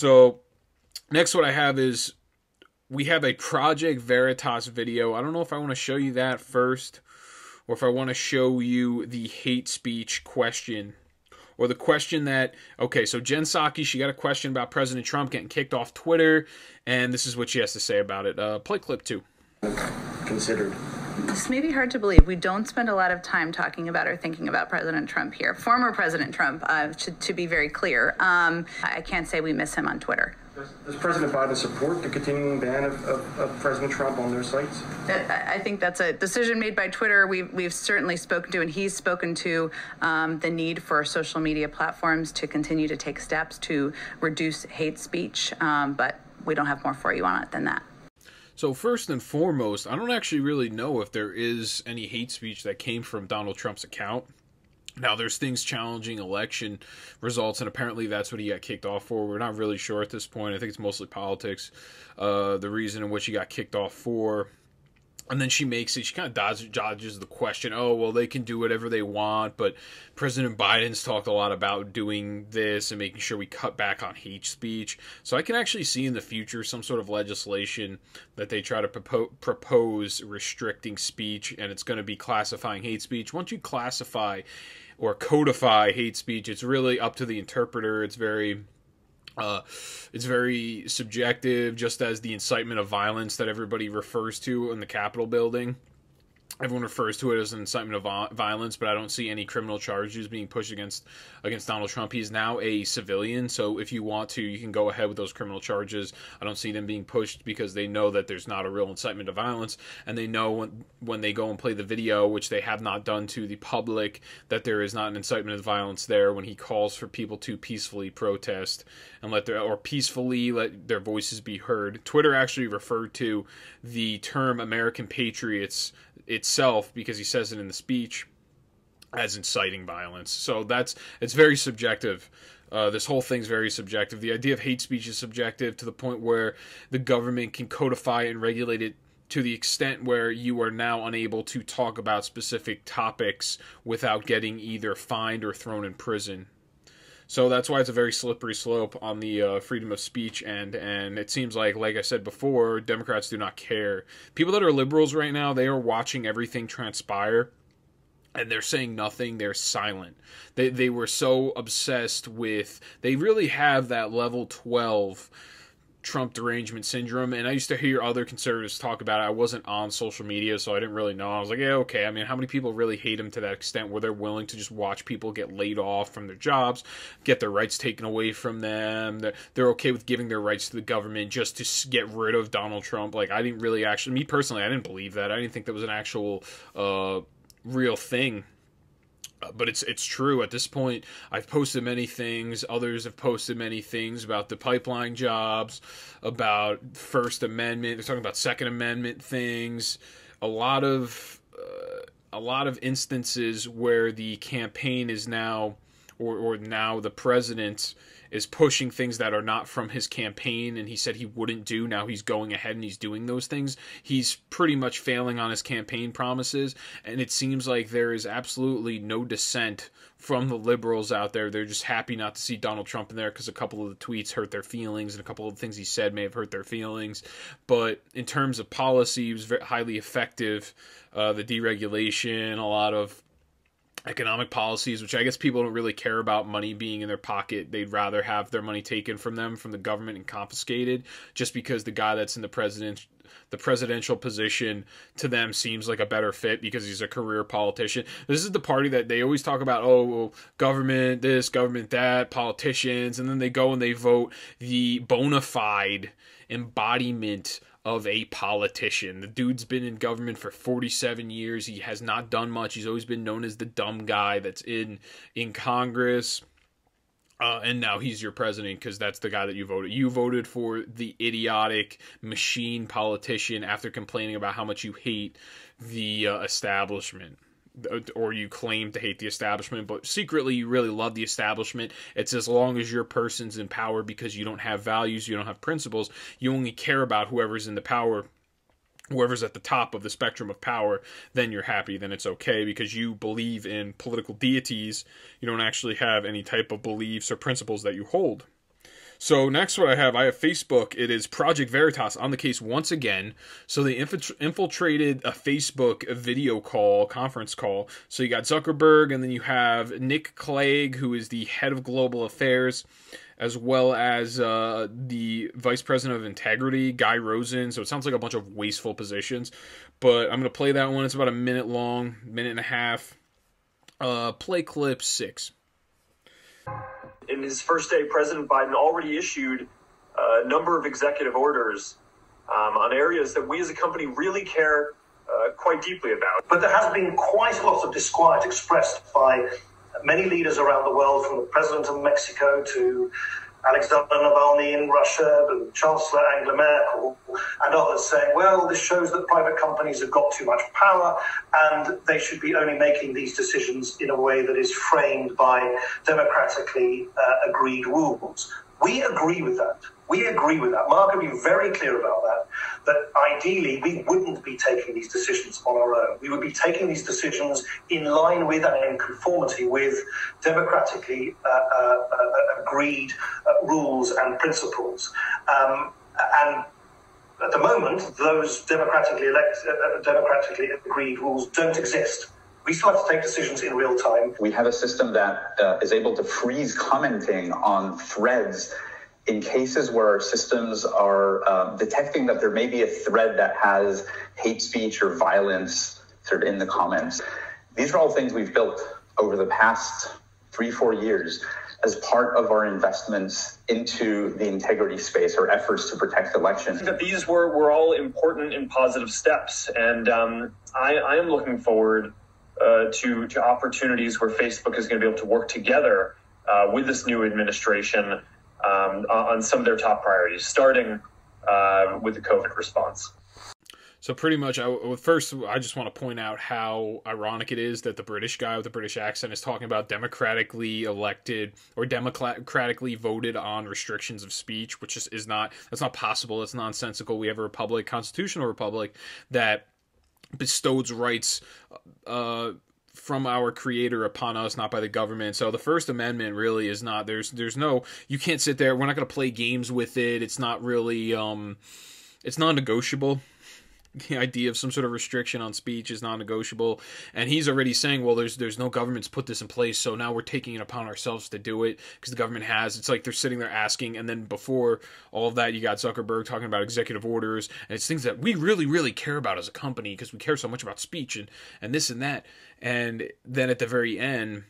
So next what I have is we have a Project Veritas video. I don't know if I want to show you that first or if I want to show you the hate speech question. Or the question that, okay, so Jen Psaki, she got a question about President Trump getting kicked off Twitter, and this is what she has to say about it. Play clip 2. Considered. This may be hard to believe. We don't spend a lot of time talking about or thinking about President Trump here. Former President Trump, to be very clear. I can't say we miss him on Twitter. Does President Biden support the continuing ban of President Trump on their sites? I think that's a decision made by Twitter. We've certainly spoken to, and he's spoken to, the need for social media platforms to continue to take steps to reduce hate speech, but we don't have more for you on it than that. So first and foremost, I don't actually really know if there is any hate speech that came from Donald Trump's account. Now, there's things challenging election results, and apparently that's what he got kicked off for. We're not really sure at this point. I think it's mostly politics, the reason in which he got kicked off for. And then she kind of dodges the question, oh, well, they can do whatever they want, but President Biden's talked a lot about doing this and making sure we cut back on hate speech. So I can actually see in the future some sort of legislation that they try to propose restricting speech, and it's going to be classifying hate speech. Once you classify or codify hate speech, it's really up to the interpreter. It's very subjective, just as the incitement of violence that everybody refers to in the Capitol building. Everyone refers to it as an incitement of violence, but I don't see any criminal charges being pushed against Donald Trump. He's now a civilian, so if you want to, you can go ahead with those criminal charges. I don't see them being pushed because they know that there's not a real incitement of violence, and they know when they go and play the video, which they have not done to the public, that there is not an incitement of violence there when he calls for people to peacefully protest and peacefully let their voices be heard. Twitter actually referred to the term American patriots itself, because he says it in the speech, as inciting violence. So it's very subjective. This whole thing's very subjective. The idea of hate speech is subjective to the point where the government can codify and regulate it to the extent where you are now unable to talk about specific topics without getting either fined or thrown in prison. So that's why it's a very slippery slope on the freedom of speech end, and it seems like I said before, Democrats do not care. People that are liberals right now, they are watching everything transpire, and they're saying nothing. They're silent. They were so obsessed with, they really have that level 12 Trump derangement syndrome, and I used to hear other conservatives talk about it. I wasn't on social media, so I didn't really know. I was like, yeah, okay. I mean, how many people really hate him to that extent where they're willing to just watch people get laid off from their jobs, get their rights taken away from them? They're okay with giving their rights to the government just to get rid of Donald Trump. Like, I didn't really actually, me personally, I didn't believe that. I didn't think that was an actual real thing. But it's true. At this point, I've posted many things. Others have posted many things about the pipeline jobs, about First Amendment. They're talking about Second Amendment things. A lot of instances where the campaign is now, or now the president is pushing things that are not from his campaign, and he said he wouldn't do. Now he's going ahead and he's doing those things. He's pretty much failing on his campaign promises, and it seems like there is absolutely no dissent from the liberals out there. They're just happy not to see Donald Trump in there because a couple of the tweets hurt their feelings, and a couple of the things he said may have hurt their feelings. But in terms of policy, he was very highly effective. The deregulation, a lot of economic policies, which I guess people don't really care about money being in their pocket. They'd rather have their money taken from them, from the government, and confiscated, just because the guy that's in the presidential position to them seems like a better fit because he's a career politician. This is the party that they always talk about, oh, well, government this, government that, politicians, and then they go and they vote the bona fide embodiment of a politician. The dude's been in government for 47 years. He has not done much. He's always been known as the dumb guy that's in Congress. And now he's your president because that's the guy that you voted. You voted for the idiotic machine politician after complaining about how much you hate the establishment. Or you claim to hate the establishment, but secretly you really love the establishment. It's as long as your person's in power because you don't have values, you don't have principles, you only care about whoever's in the power, whoever's at the top of the spectrum of power, then you're happy, then it's okay because you believe in political deities. You don't actually have any type of beliefs or principles that you hold. So next, what I have Facebook. It is Project Veritas on the case once again. So they infiltrated a Facebook video conference call. So you got Zuckerberg, and then you have Nick Clegg, who is the head of global affairs, as well as the vice president of integrity, Guy Rosen. So it sounds like a bunch of wasteful positions. But I'm going to play that one. It's about a minute long, minute and a half. Play clip 6. In his first day, President Biden already issued a number of executive orders on areas that we as a company really care quite deeply about. But there has been quite a lot of disquiet expressed by many leaders around the world, from the president of Mexico to Alexander Navalny in Russia, and Chancellor Angela Merkel, and others saying, well, this shows that private companies have got too much power and they should be only making these decisions in a way that is framed by democratically agreed rules. We agree with that. We agree with that. Mark will be very clear about that ideally we wouldn't be taking these decisions on our own. We would be taking these decisions in line with and in conformity with democratically agreed rules and principles. And at the moment, those democratically agreed rules don't exist. We still have to take decisions in real time. We have a system that is able to freeze commenting on threads in cases where our systems are detecting that there may be a thread that has hate speech or violence sort of in the comments. These are all things we've built over the past 3-4 years as part of our investments into the integrity space, or efforts to protect elections. That these were all important and positive steps, and I am looking forward to opportunities where Facebook is going to be able to work together with this new administration on some of their top priorities, starting with the COVID response. So pretty much, first, I just want to point out how ironic it is that the British guy with the British accent is talking about democratically elected or democratically voted on restrictions of speech, which that's not possible. It's nonsensical. We have a republic, constitutional republic, that bestows rights from our creator upon us, not by the government. So the First Amendment really is not, there's no, you can't sit there, we're not going to play games with it. It's not really, it's non-negotiable. The idea of some sort of restriction on speech is non-negotiable, and he's already saying, well, there's no government's put this in place, so now we're taking it upon ourselves to do it because the government has. It's like they're sitting there asking, and then before all of that, you got Zuckerberg talking about executive orders, and it's things that we really, really care about as a company because we care so much about speech and this and that, and then at the very end,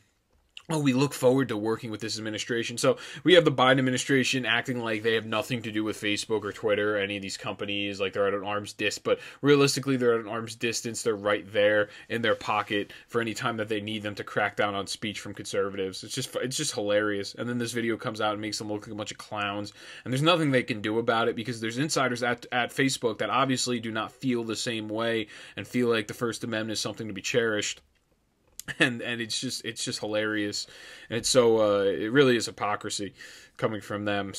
oh, we look forward to working with this administration. So we have the Biden administration acting like they have nothing to do with Facebook or Twitter or any of these companies, like they're at an arm's distance. But realistically, they're at an arm's distance. They're right there in their pocket for any time that they need them to crack down on speech from conservatives. It's just hilarious. And then this video comes out and makes them look like a bunch of clowns. And there's nothing they can do about it because there's insiders at Facebook that obviously do not feel the same way and feel like the First Amendment is something to be cherished. And it's just hilarious, and it's so it really is hypocrisy coming from them.